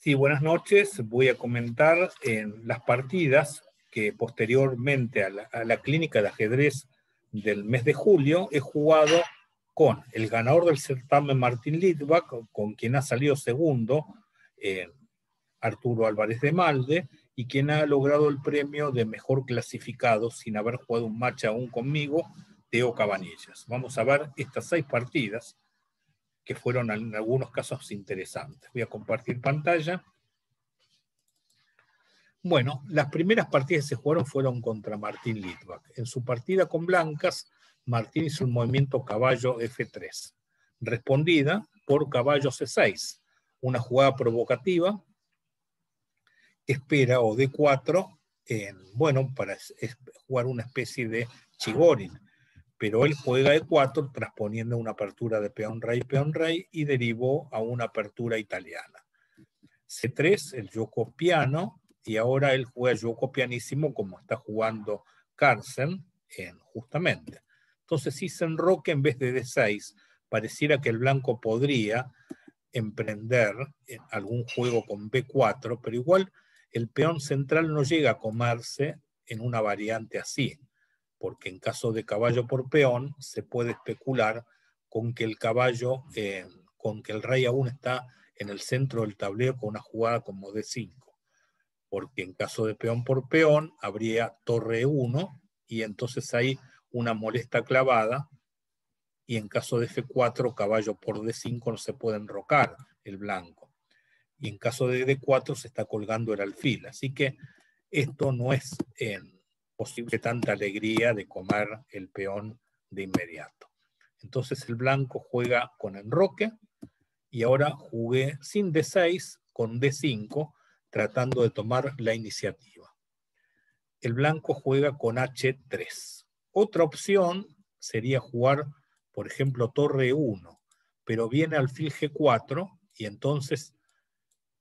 Sí, buenas noches. Voy a comentar en las partidas que posteriormente a la clínica de ajedrez del mes de julio he jugado con el ganador del certamen Martín Litvak, con quien ha salido segundo, Arturo Álvarez de Malde, y quien ha logrado el premio de mejor clasificado sin haber jugado un match aún conmigo, Teo Cabanillas. Vamos a ver estas 6 partidas que fueron en algunos casos interesantes. Voy a compartir pantalla. Bueno, las primeras partidas que se jugaron fueron contra Martín Litvak. En su partida con blancas, Martín hizo un movimiento caballo F3, respondida por caballo C6, una jugada provocativa, espera o D4, bueno, para jugar una especie de chigorin, pero él juega E4 transponiendo una apertura de peón-rey, y derivó a una apertura italiana. C3, el gioco piano, y ahora él juega gioco pianísimo como está jugando Carlsen, justamente. Entonces, si se enroque en vez de D6, pareciera que el blanco podría emprender algún juego con B4, pero igual el peón central no llega a comerse en una variante así, porque en caso de caballo por peón se puede especular con que el caballo, con que el rey aún está en el centro del tablero con una jugada como D5, porque en caso de peón por peón habría torre E1 y entonces hay una molesta clavada, y en caso de F4 caballo por D5 no se puede enrocar el blanco, y en caso de D4 se está colgando el alfil, así que esto no es posible tanta alegría de comer el peón de inmediato. Entonces el blanco juega con enroque, y ahora jugué sin D6 con D5, tratando de tomar la iniciativa. El blanco juega con H3. Otra opción sería jugar, por ejemplo, torre E1, pero viene alfil G4, y entonces,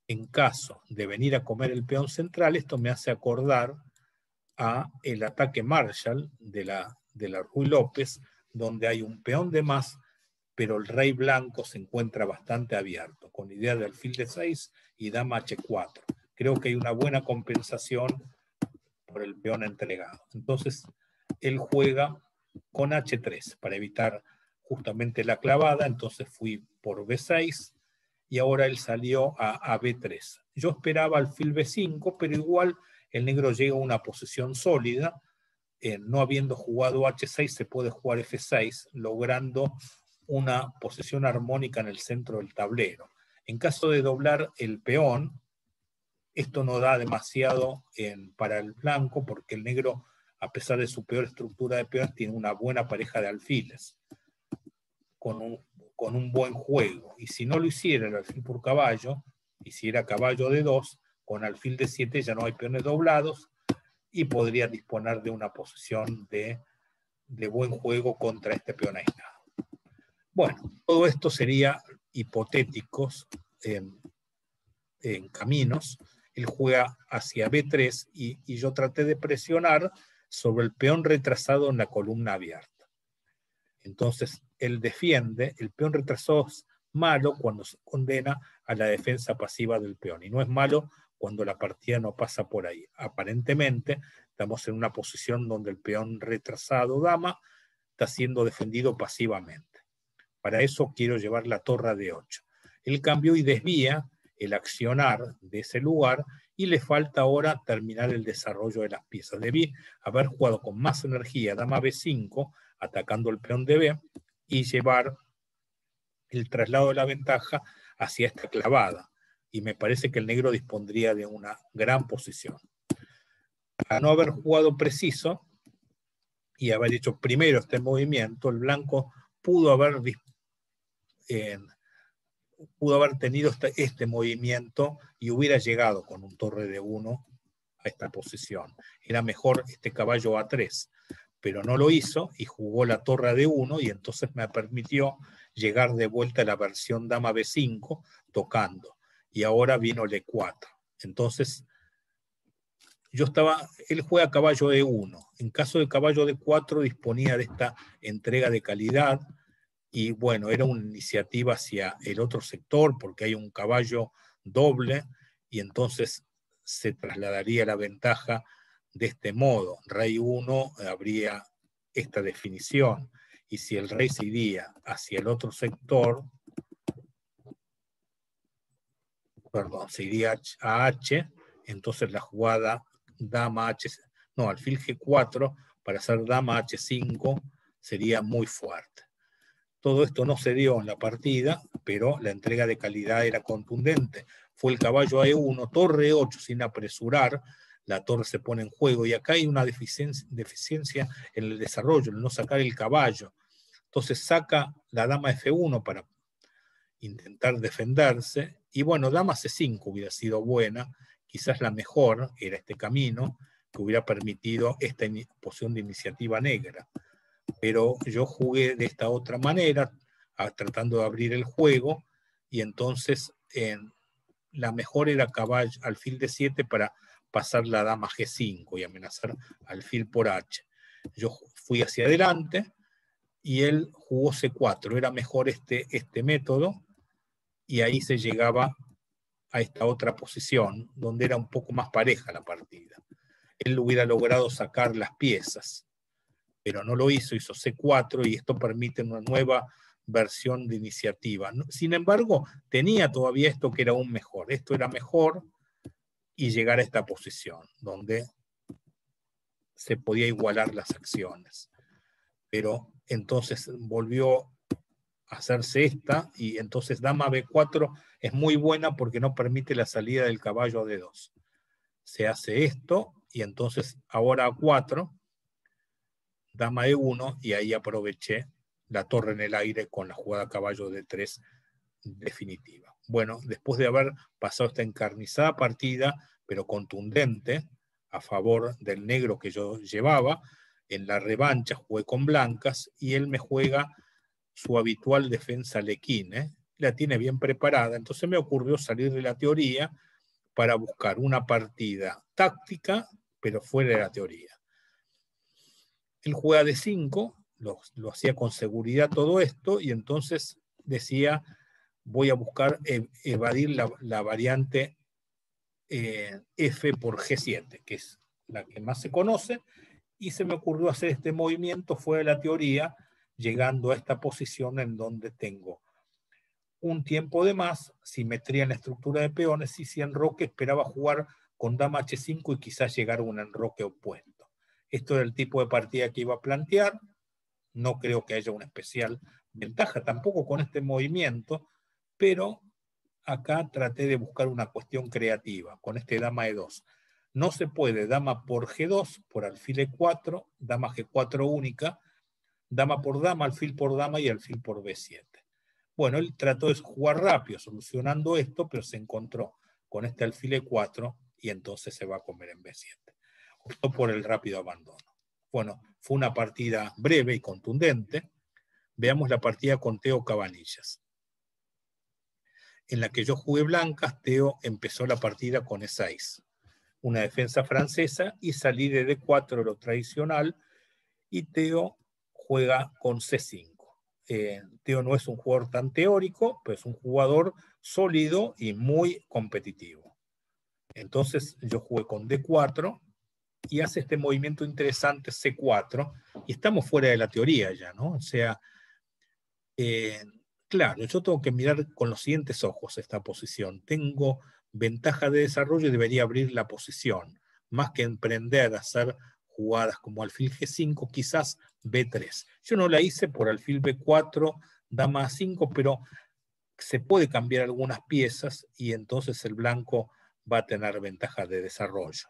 en caso de venir a comer el peón central, esto me hace acordar a el ataque Marshall de la Ruy López, donde hay un peón de más, pero el rey blanco se encuentra bastante abierto, con idea de alfil D6 y dama H4. Creo que hay una buena compensación por el peón entregado. Entonces, él juega con H3 para evitar justamente la clavada, entonces fui por B6, y ahora él salió a B3. Yo esperaba alfil B5, pero igual el negro llega a una posición sólida. No habiendo jugado H6, se puede jugar F6, logrando una posición armónica en el centro del tablero. En caso de doblar el peón, esto no da demasiado para el blanco, porque el negro, a pesar de su peor estructura de peones, tiene una buena pareja de alfiles, con un buen juego. Y si no lo hiciera el alfil por caballo, hiciera caballo de 2, con alfil de 7 ya no hay peones doblados, y podría disponer de una posición de buen juego contra este peón aislado. Bueno, todo esto sería hipotéticos en caminos. Él juega hacia B3 y yo traté de presionar sobre el peón retrasado en la columna abierta. Entonces él defiende, el peón retrasado es malo cuando se condena a la defensa pasiva del peón, y no es malo cuando la partida no pasa por ahí. Aparentemente estamos en una posición donde el peón retrasado dama está siendo defendido pasivamente. Para eso quiero llevar la torre de 8. Él cambió y desvía el accionar de ese lugar, y le falta ahora terminar el desarrollo de las piezas. Debí haber jugado con más energía dama B5, atacando el peón de B, y llevar el traslado de la ventaja hacia esta clavada. Y me parece que el negro dispondría de una gran posición. A no haber jugado preciso y haber hecho primero este movimiento, el blanco pudo haber tenido este movimiento y hubiera llegado con un torre de 1 a esta posición. Era mejor este caballo A3, pero no lo hizo y jugó la torre de 1, y entonces me permitió llegar de vuelta a la versión dama B5 tocando, y ahora vino el E4. Entonces él juega caballo E1. En caso de caballo D4 disponía de esta entrega de calidad, y bueno, era una iniciativa hacia el otro sector, porque hay un caballo doble y entonces se trasladaría la ventaja de este modo. Rey 1 habría esta definición, y si el rey se iría hacia el otro sector, perdón, se iría a H, entonces la jugada dama H, no, alfil G4 para hacer dama H5 sería muy fuerte. Todo esto no se dio en la partida, pero la entrega de calidad era contundente. Fue el caballo a E1, torre 8 sin apresurar, la torre se pone en juego, y acá hay una deficiencia en el desarrollo, en no sacar el caballo. Entonces saca la dama F1 para intentar defenderse, y bueno, dama C5 hubiera sido buena, quizás la mejor era este camino, que hubiera permitido esta posición de iniciativa negra. Pero yo jugué de esta otra manera, tratando de abrir el juego, y entonces la mejor era caballo, alfil D7 para pasar la dama G5 y amenazar alfil por H. Yo fui hacia adelante y él jugó C4, era mejor este método, y ahí se llegaba a esta otra posición, donde era un poco más pareja la partida. Él hubiera logrado sacar las piezas, pero no lo hizo, hizo C4, y esto permite una nueva versión de iniciativa. Sin embargo, tenía todavía esto que era aún mejor. Esto era mejor, y llegar a esta posición, donde se podía igualar las acciones. Pero entonces volvió a hacerse esta, y entonces dama B4 es muy buena porque no permite la salida del caballo a D2. Se hace esto, y entonces ahora A4, dama E1, y ahí aproveché la torre en el aire con la jugada caballo D3 definitiva. Bueno, después de haber pasado esta encarnizada partida, pero contundente, a favor del negro que yo llevaba, en la revancha jugué con blancas, y él me juega su habitual defensa lequín, la tiene bien preparada. Entonces me ocurrió salir de la teoría para buscar una partida táctica, pero fuera de la teoría. Él juega de 5, lo hacía con seguridad todo esto, y entonces decía, voy a buscar evadir la variante F por G7, que es la que más se conoce, y se me ocurrió hacer este movimiento fuera de la teoría, llegando a esta posición en donde tengo un tiempo de más, simetría en la estructura de peones, y si enroque esperaba jugar con dama H5 y quizás llegar a un enroque opuesto. Esto era el tipo de partida que iba a plantear. No creo que haya una especial ventaja tampoco con este movimiento, pero acá traté de buscar una cuestión creativa con este dama E2. No se puede dama por G2, por alfil E4, dama G4 única, dama por dama, alfil por dama y alfil por B7. Bueno, él trató de jugar rápido solucionando esto, pero se encontró con este alfil E4, y entonces se va a comer en B7. Optó por el rápido abandono. Bueno, fue una partida breve y contundente. Veamos la partida con Teo Cabanillas, en la que yo jugué blancas. Teo empezó la partida con E6, una defensa francesa, y salí de D4, lo tradicional, y Teo juega con C5. Teo no es un jugador tan teórico, pero es un jugador sólido y muy competitivo. Entonces yo jugué con D4, y hace este movimiento interesante C4, y estamos fuera de la teoría ya, ¿no? O sea, claro, yo tengo que mirar con los siguientes ojos esta posición. Tengo ventaja de desarrollo y debería abrir la posición, más que emprender a hacer jugadas como alfil G5, quizás B3. Yo no la hice por alfil B4, dama A5, pero se puede cambiar algunas piezas, y entonces el blanco va a tener ventaja de desarrollo.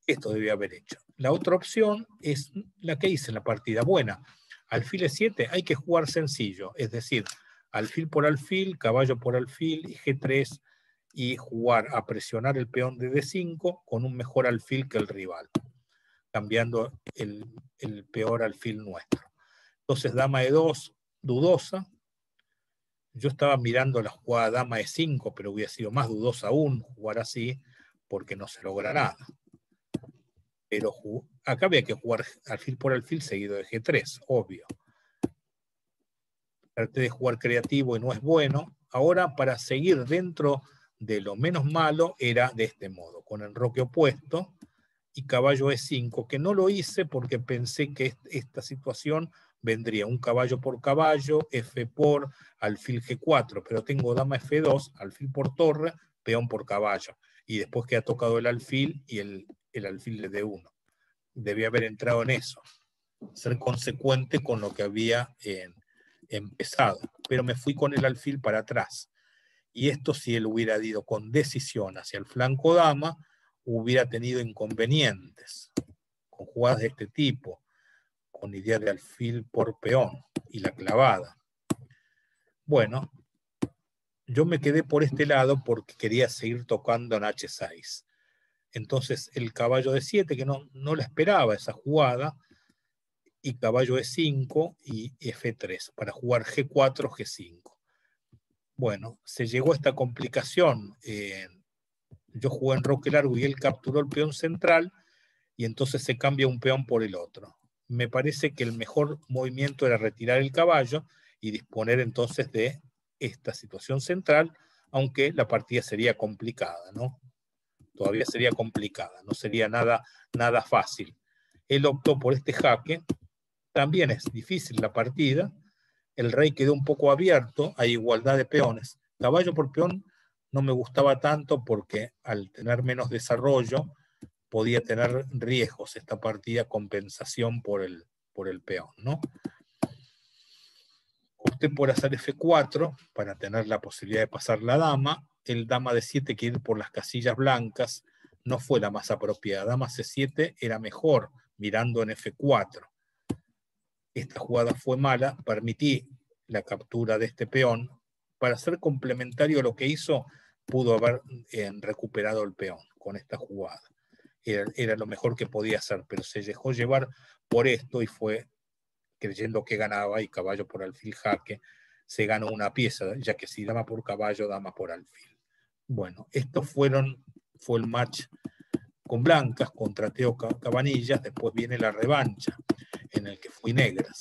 Esto debía haber hecho. La otra opción es la que hice en la partida buena. Alfil E7 hay que jugar sencillo, es decir, alfil por alfil, caballo por alfil y G3, y jugar a presionar el peón de D5 con un mejor alfil que el rival, cambiando el peor alfil nuestro. Entonces dama E2, dudosa. Yo estaba mirando la jugada dama E5, pero hubiera sido más dudosa aún jugar así, porque no se logra nada. Pero acá había que jugar alfil por alfil seguido de G3, obvio. Traté de jugar creativo y no es bueno. Ahora, para seguir dentro de lo menos malo era de este modo, con enroque opuesto y caballo E5, que no lo hice porque pensé que esta situación vendría un caballo por caballo, F por, alfil G4, pero tengo dama F2, alfil por torre, peón por caballo, y después que ha tocado el alfil y el alfil de D1. Debía haber entrado en eso, ser consecuente con lo que había empezado, pero me fui con el alfil para atrás. Y esto, si él hubiera ido con decisión hacia el flanco dama, hubiera tenido inconvenientes con jugadas de este tipo, con idea de alfil por peón y la clavada. Bueno, yo me quedé por este lado porque quería seguir tocando en H6. Entonces el caballo de 7, que no la esperaba esa jugada, y caballo E5 y F3 para jugar G4, G5. Bueno, se llegó a esta complicación. Yo jugué en roque largo y él capturó el peón central y entonces se cambia un peón por el otro. Me parece que el mejor movimiento era retirar el caballo y disponer entonces de esta situación central, aunque la partida sería complicada, ¿no? Todavía sería complicada, no sería nada fácil. Él optó por este jaque. También es difícil la partida. El rey quedó un poco abierto, hay igualdad de peones. Caballo por peón no me gustaba tanto porque al tener menos desarrollo podía tener riesgos esta partida, compensación por el peón, ¿no? Opté por hacer F4 para tener la posibilidad de pasar la dama. El dama de 7 que ir por las casillas blancas no fue la más apropiada. Dama C7 era mejor mirando en F4. Esta jugada fue mala, permití la captura de este peón. Para ser complementario a lo que hizo, pudo haber recuperado el peón con esta jugada. Era lo mejor que podía hacer, pero se dejó llevar por esto y fue creyendo que ganaba, y caballo por alfil jaque, se ganó una pieza, ya que si dama por caballo, dama por alfil. Bueno, estos fue el match con blancas contra Teo Cabanillas. Después viene la revancha, en el que fui negras.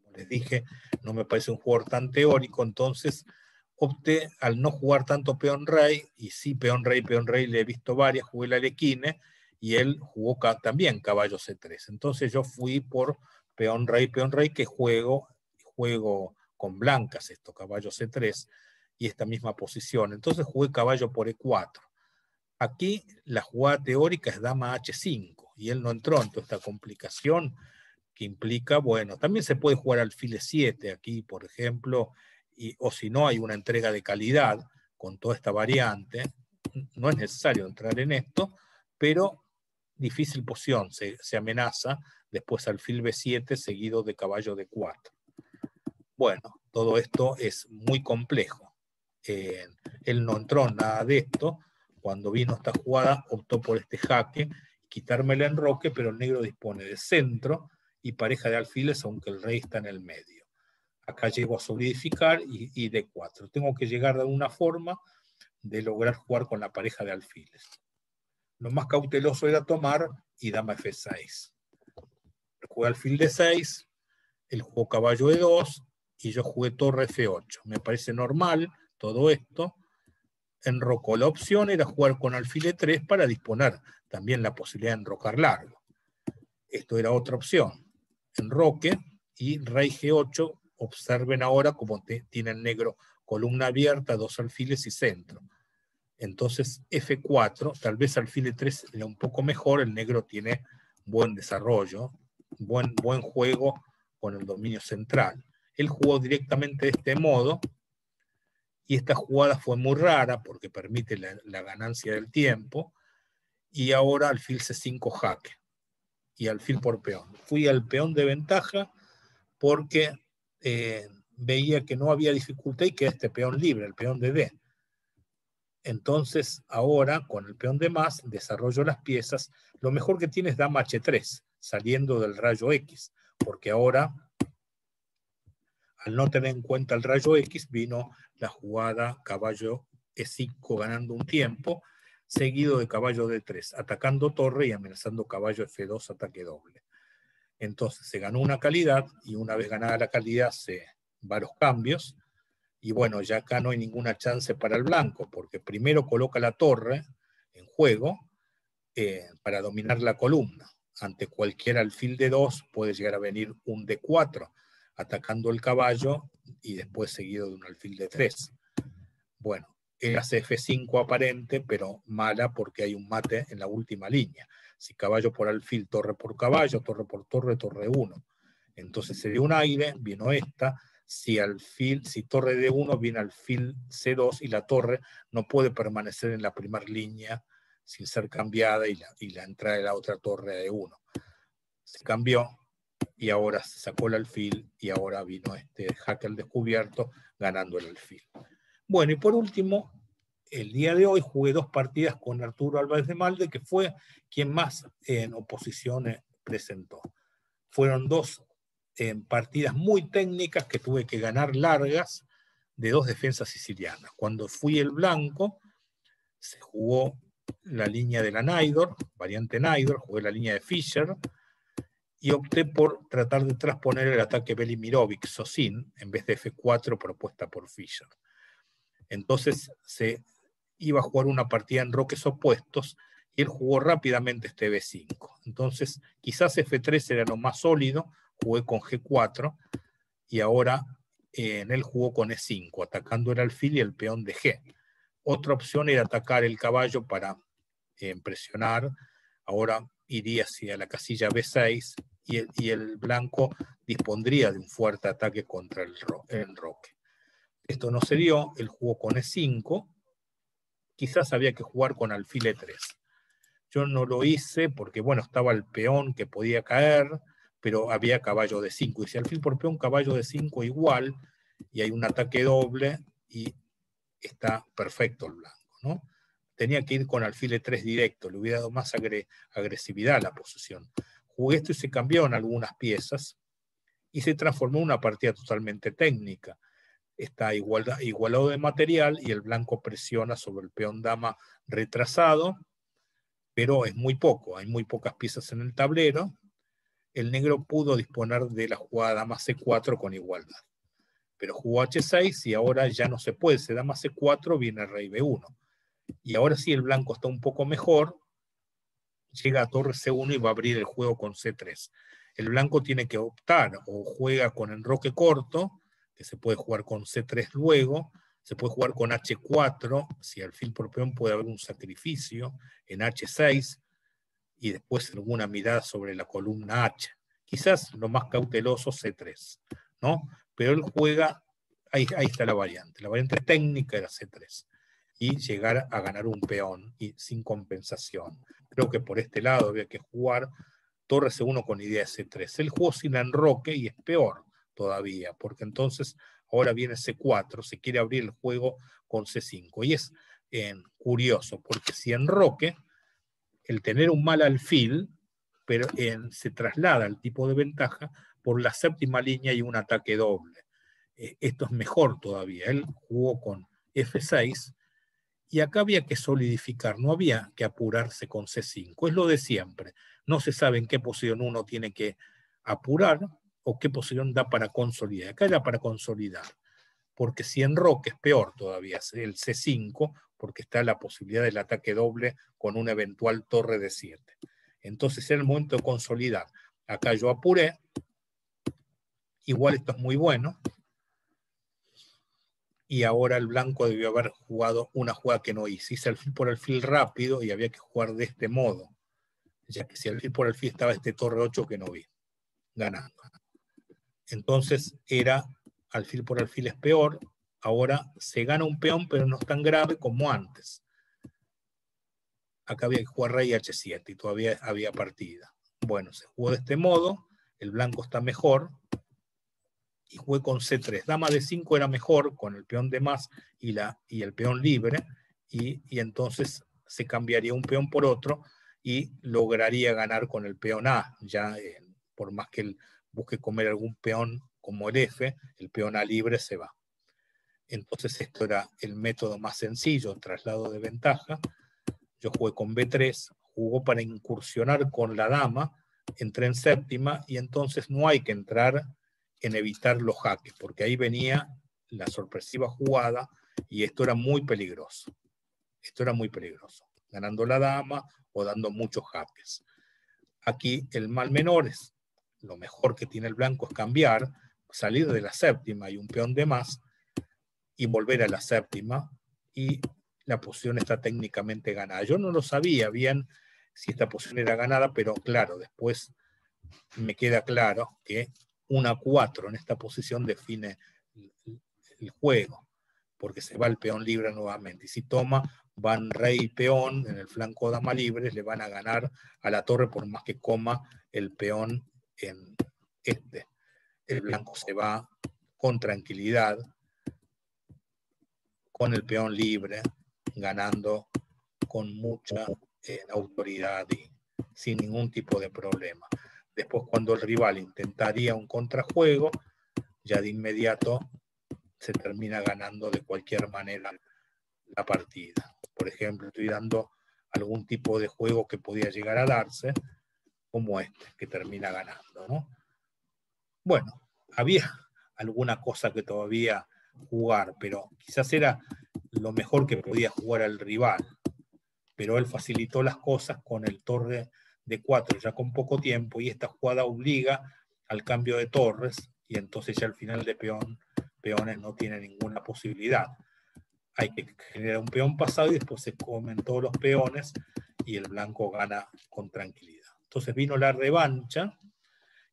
Como les dije, no me parece un jugador tan teórico, entonces opté al no jugar tanto peón-rey, y sí peón-rey, le he visto varias, jugué la Alequine, y él jugó también caballo C3. Entonces yo fui por peón-rey, que juego con blancas esto, caballo C3, y esta misma posición. Entonces jugué caballo por E4. Aquí la jugada teórica es dama H5, y él no entró en toda esta complicación que implica, bueno, también se puede jugar alfil E7 aquí, por ejemplo, o si no, hay una entrega de calidad con toda esta variante. No es necesario entrar en esto, pero difícil posición, se amenaza después alfil B7 seguido de caballo D4. Bueno, todo esto es muy complejo. Él no entró en nada de esto. Cuando vino esta jugada, optó por este jaque, quitarme el enroque, pero el negro dispone de centro y pareja de alfiles, aunque el rey está en el medio. Acá llego a solidificar y D4. Tengo que llegar de alguna forma de lograr jugar con la pareja de alfiles. Lo más cauteloso era tomar y dama F6. Jugué alfil D6, él jugó caballo E2 y yo jugué torre F8. Me parece normal todo esto. Enrocó. La opción era jugar con alfil E3 para disponer también la posibilidad de enrocar largo. Esto era otra opción. Enroque y rey G8. Observen ahora cómo tiene el negro columna abierta, dos alfiles y centro. Entonces F4, tal vez alfil E3 era un poco mejor, el negro tiene buen desarrollo, buen juego con el dominio central. Él jugó directamente de este modo, y esta jugada fue muy rara porque permite la ganancia del tiempo, y ahora alfil C5 jaque, y alfil por peón. Fui al peón de ventaja porque veía que no había dificultad y que este peón libre, el peón de D. Entonces ahora con el peón de más desarrollo las piezas. Lo mejor que tiene es dama H3, saliendo del rayo X, porque ahora, al no tener en cuenta el rayo X, vino la jugada caballo E5 ganando un tiempo, seguido de caballo D3, atacando torre y amenazando caballo F2 ataque doble. Entonces se ganó una calidad, y una vez ganada la calidad varios cambios. Y bueno, ya acá no hay ninguna chance para el blanco, porque primero coloca la torre en juego para dominar la columna. Ante cualquier alfil de 2 puede llegar a venir un D4, atacando el caballo y después seguido de un alfil de 3. Bueno, él hace F5 aparente, pero mala porque hay un mate en la última línea. Si caballo por alfil, torre por caballo, torre por torre, torre 1. Entonces se dio un aire, vino esta. Si torre D1 viene alfil C2 y la torre no puede permanecer en la primera línea sin ser cambiada y la entrada de la otra torre D1. Se cambió y ahora se sacó el alfil y ahora vino este jaque al descubierto ganando el alfil. Bueno, y por último, el día de hoy jugué 2 partidas con Arturo Álvarez de Malde, que fue quien más en oposición presentó. Fueron 2 partidas muy técnicas que tuve que ganar largas de 2 defensas sicilianas. Cuando fui el blanco, se jugó la línea de la Naidor, variante Naidor, jugué la línea de Fischer, y opté por tratar de transponer el ataque Belimirovic-Sosin en vez de F4 propuesta por Fischer. Entonces se iba a jugar una partida en roques opuestos y él jugó rápidamente este B5. Entonces quizás F3 era lo más sólido, jugué con G4 y ahora en él jugó con E5, atacando el alfil y el peón de G. Otra opción era atacar el caballo para presionar. Ahora iría hacia la casilla B6 y el blanco dispondría de un fuerte ataque contra el roque. Esto no se dio, él jugó con E5, quizás había que jugar con alfil E3. Yo no lo hice porque, bueno, estaba el peón que podía caer, pero había caballo de 5. Y si alfil por peón, caballo de 5 igual, y hay un ataque doble, y está perfecto el blanco, ¿no? Tenía que ir con alfil E3 directo, le hubiera dado más agresividad a la posición. Jugué esto y se cambiaron algunas piezas, y se transformó en una partida totalmente técnica. Está igualado de material, y el blanco presiona sobre el peón dama retrasado, pero es muy poco, hay muy pocas piezas en el tablero. El negro pudo disponer de la jugada dama C4 con igualdad, pero jugó H6 y ahora ya no se puede, se dama C4, viene rey B1. Y ahora sí el blanco está un poco mejor, llega a torre C1 y va a abrir el juego con C3. El blanco tiene que optar, o juega con enroque corto, que se puede jugar con C3 luego, se puede jugar con H4, si alfil por peón puede haber un sacrificio en H6, y después alguna mirada sobre la columna H. Quizás lo más cauteloso C3, ¿no? Pero él juega, ahí está la variante técnica era C3, y llegar a ganar un peón y sin compensación. Creo que por este lado había que jugar torre C1 con idea de C3. Él jugó sin enroque y es peor todavía, porque entonces ahora viene C4, se quiere abrir el juego con C5. Y es curioso, porque si enroque, el tener un mal alfil, pero se traslada al tipo de ventaja por la séptima línea y un ataque doble. Esto es mejor todavía. Él jugó con F6 y acá había que solidificar, no había que apurarse con C5. Es lo de siempre. No se sabe en qué posición uno tiene que apurar o qué posición da para consolidar. Acá era para consolidar, porque si enroque es peor todavía, el C5, porque está la posibilidad del ataque doble con una eventual torre de 7. Entonces era el momento de consolidar. Acá yo apuré, igual esto es muy bueno, y ahora el blanco debió haber jugado una jugada que no hice. Hice alfil por alfil rápido y había que jugar de este modo, ya que si alfil por alfil estaba este torre 8 que no vi, ganando. Entonces era alfil por alfil es peor. Ahora se gana un peón, pero no es tan grave como antes. Acá había que jugar rey H7 y todavía había partida. Bueno, se jugó de este modo, el blanco está mejor, y jugué con C3. Dama de 5 era mejor, con el peón de más y el peón libre, y entonces se cambiaría un peón por otro, y lograría ganar con el peón A, ya por más que él busque comer algún peón como el F, el peón A libre se va. Entonces esto era el método más sencillo, traslado de ventaja. Yo jugué con B3, jugó para incursionar con la dama, entré en séptima, y entonces no hay que entrar en evitar los jaques, porque ahí venía la sorpresiva jugada, y esto era muy peligroso. Esto era muy peligroso, ganando la dama o dando muchos jaques. Aquí el mal menor es, lo mejor que tiene el blanco es cambiar, salir de la séptima y un peón de más, y volver a la séptima, y la posición está técnicamente ganada. Yo no lo sabía bien si esta posición era ganada, pero claro, después me queda claro que una 4 en esta posición define el juego, porque se va el peón libre nuevamente. Y si toma, van rey y peón en el flanco dama libre, le van a ganar a la torre por más que coma el peón en este. El blanco se va con tranquilidad, con el peón libre, ganando con mucha autoridad y sin ningún tipo de problema. Después, cuando el rival intentaría un contrajuego, ya de inmediato se termina ganando de cualquier manera la partida. Por ejemplo, estoy dando algún tipo de juego que podía llegar a darse, como este, que termina ganando, ¿no? Bueno, había alguna cosa que todavía jugar, pero quizás era lo mejor que podía jugar al rival, pero él facilitó las cosas con el torre de 4 ya con poco tiempo, y esta jugada obliga al cambio de torres, y entonces ya al final de peones no tiene ninguna posibilidad. Hay que generar un peón pasado y después se comen todos los peones y el blanco gana con tranquilidad. Entonces vino la revancha,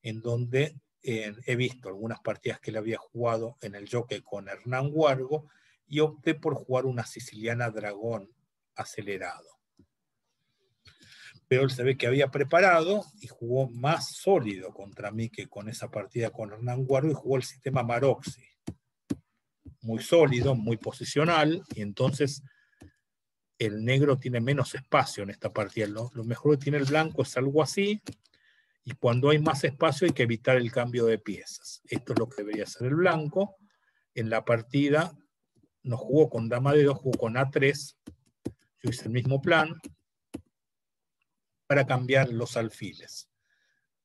en donde he visto algunas partidas que le había jugado en el jockey con Hernán Huargo, y opté por jugar una siciliana dragón acelerado. Pero él se ve que había preparado y jugó más sólido contra mí que con esa partida con Hernán Huargo, y jugó el sistema Maroczy. Muy sólido, muy posicional, y entonces el negro tiene menos espacio en esta partida. Lo mejor que tiene el blanco es algo así, y cuando hay más espacio hay que evitar el cambio de piezas. Esto es lo que debería hacer el blanco. En la partida no jugó con dama de 2, jugó con A3. Yo hice el mismo plan para cambiar los alfiles,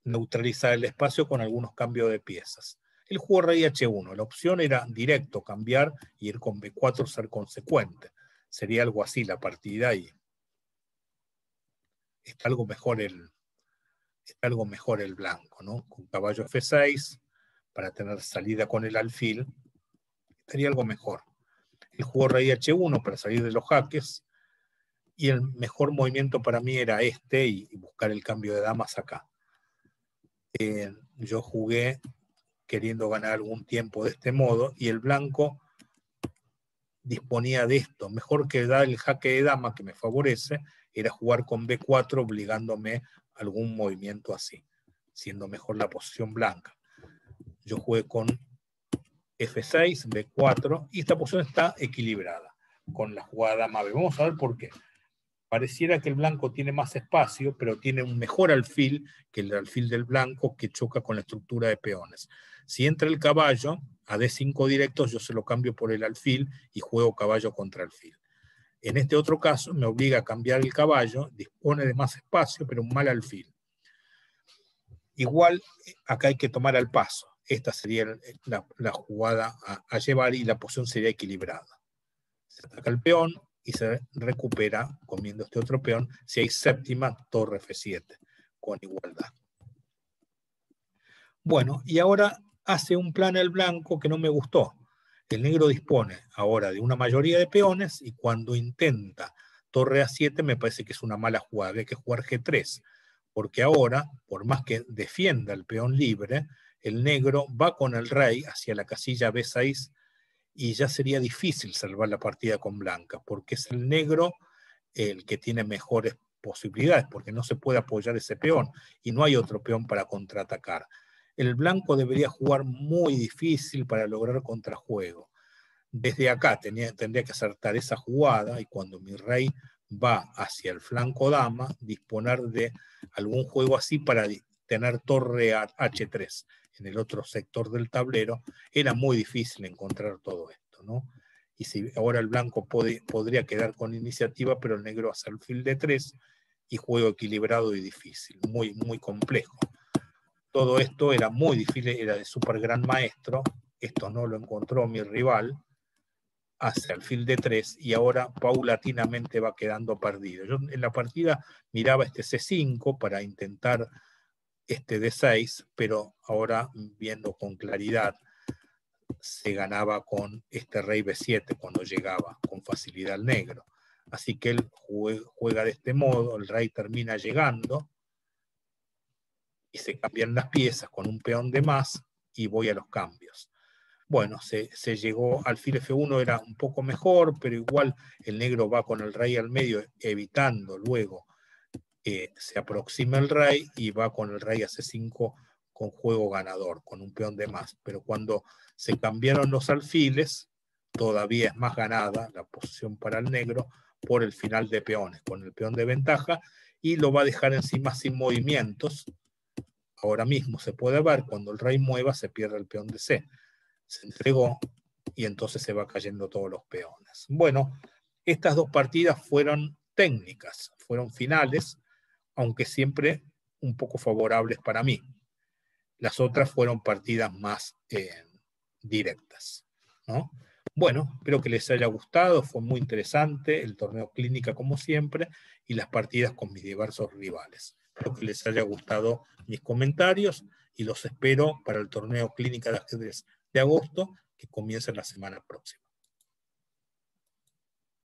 neutralizar el espacio con algunos cambios de piezas. Él jugó rey H1, la opción era directo, cambiar y ir con B4, ser consecuente. Sería algo así la partida, y está algo mejor el blanco, ¿no? Con caballo F6, para tener salida con el alfil, estaría algo mejor. Él jugó rey H1 para salir de los jaques, y el mejor movimiento para mí era este, y buscar el cambio de damas acá. Yo jugué queriendo ganar algún tiempo de este modo, y el blanco disponía de esto. Mejor que dar el jaque de dama, que me favorece, era jugar con B4, obligándome a algún movimiento así, siendo mejor la posición blanca. Yo jugué con F6, B4, y esta posición está equilibrada con la jugada dama B. Vamos a ver por qué. Pareciera que el blanco tiene más espacio, pero tiene un mejor alfil que el alfil del blanco, que choca con la estructura de peones. Si entra el caballo a D5 directos, yo se lo cambio por el alfil y juego caballo contra alfil. En este otro caso me obliga a cambiar el caballo, dispone de más espacio, pero un mal alfil. Igual acá hay que tomar al paso. Esta sería la jugada a llevar, y la posición sería equilibrada. Se ataca el peón y se recupera comiendo este otro peón si hay séptima, torre F7, con igualdad. Bueno, y ahora hace un plan el blanco que no me gustó. El negro dispone ahora de una mayoría de peones, y cuando intenta torre A7 me parece que es una mala jugada. Hay que jugar G3, porque ahora, por más que defienda el peón libre, el negro va con el rey hacia la casilla B6, y ya sería difícil salvar la partida con blanca, porque es el negro el que tiene mejores posibilidades, porque no se puede apoyar ese peón y no hay otro peón para contraatacar. El blanco debería jugar muy difícil para lograr contrajuego. Desde acá tendría que acertar esa jugada, y cuando mi rey va hacia el flanco dama, disponer de algún juego así para tener torre H3 en el otro sector del tablero. Era muy difícil encontrar todo esto, ¿no? Y si ahora el blanco podría quedar con iniciativa, pero el negro hace alfil de 3 y juego equilibrado y difícil, muy, muy complejo. Todo esto era muy difícil, era de súper gran maestro, esto no lo encontró mi rival, hace alfil de 3 y ahora paulatinamente va quedando perdido. Yo en la partida miraba este C5 para intentar este D6, pero ahora viendo con claridad se ganaba con este rey B7 cuando llegaba con facilidad al negro. Así que él juega de este modo, el rey termina llegando y se cambian las piezas con un peón de más y voy a los cambios. Bueno, se llegó, alfil F1 era un poco mejor, pero igual el negro va con el rey al medio, evitando luego se aproxima el rey y va con el rey a C5 con juego ganador, con un peón de más. Pero cuando se cambiaron los alfiles, todavía es más ganada la posición para el negro por el final de peones, con el peón de ventaja, y lo va a dejar encima sin movimientos. Ahora mismo se puede ver, cuando el rey mueva se pierde el peón de C. Se entregó y entonces se va cayendo todos los peones. Bueno, estas dos partidas fueron técnicas, fueron finales, aunque siempre un poco favorables para mí. Las otras fueron partidas más directas, ¿no? Bueno, espero que les haya gustado, fue muy interesante el torneo Clínica como siempre y las partidas con mis diversos rivales. Espero que les haya gustado mis comentarios y los espero para el torneo Clínica de ajedrez de agosto que comienza la semana próxima.